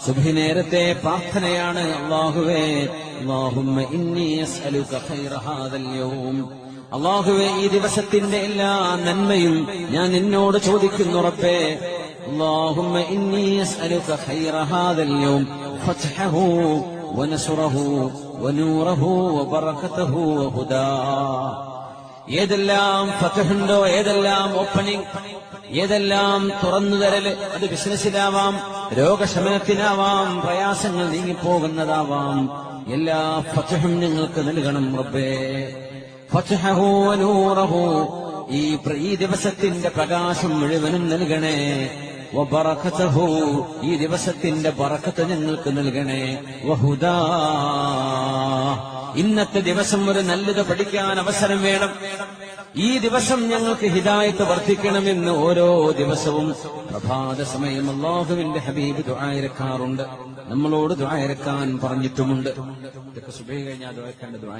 സുബ്ഹി നേരത്തെ പ്രാർത്ഥനയാണ്. അല്ലാഹുവേ, അല്ലാഹുമ്മ ഇന്നി അസ്അലുക ഖൈറ ഹാദൽ യൗം, അല്ലാഹുവേ, ഈ ദിവസത്തിന്റെ എല്ലാ നന്മയും ഞാൻ നിന്നോട് ചോദിക്കുന്നു റബ്ബേ. അല്ലാഹുമ്മ ഇന്നി അസ്അലുക ഖൈറ ഹാദൽ യൗം ഫത്ഹഹു വനസ്റഹു വനൂറഹു വബറകതഹു വഹുദാ. ഏതെല്ലാം ഫത്ഹുണ്ടോ, ഏതെല്ലാം ഓപ്പണിംഗ്, ഏതെല്ലാം തുറന്നുതരല്, അത് ബിസിനസ്സിലാവാം, രോഗശമനത്തിനാവാം, പ്രയാസങ്ങൾ നീങ്ങിപ്പോകുന്നതാവാം, എല്ലാ ഫത്ഹും ഞങ്ങൾക്ക് നൽകണം റബ്ബേ. ഫത്ഹഹു വനൂറഹു, ഈ ദിവസത്തിന്റെ പ്രകാശം മുഴുവനും നൽകണേ. വബറകതഹു, ഈ ദിവസത്തിന്റെ ബറക്കത്ത് ഞങ്ങൾക്ക് നൽകണേ. വഹുദാ, ഇന്നത്തെ ദിവസം ഒരു നല്ലത് പഠിക്കാൻ അവസരം വേണം. ഈ ദിവസം ഞങ്ങൾക്ക് ഹിദായത്ത് വർദ്ധിക്കണമെന്ന് ഓരോ ദിവസവും പ്രഭാത സമയം അല്ലാഹുവിന്റെ ഹബീബ് ദുആ ഇറക്കാറുണ്ട്. നമ്മളോട് ദുആ ഇറക്കാൻ പറഞ്ഞിട്ടുമുണ്ട്. ഇതൊക്കെ സുബഹി കഴിഞ്ഞാൽ ദുആ ഇറക്കേണ്ട ദുആ.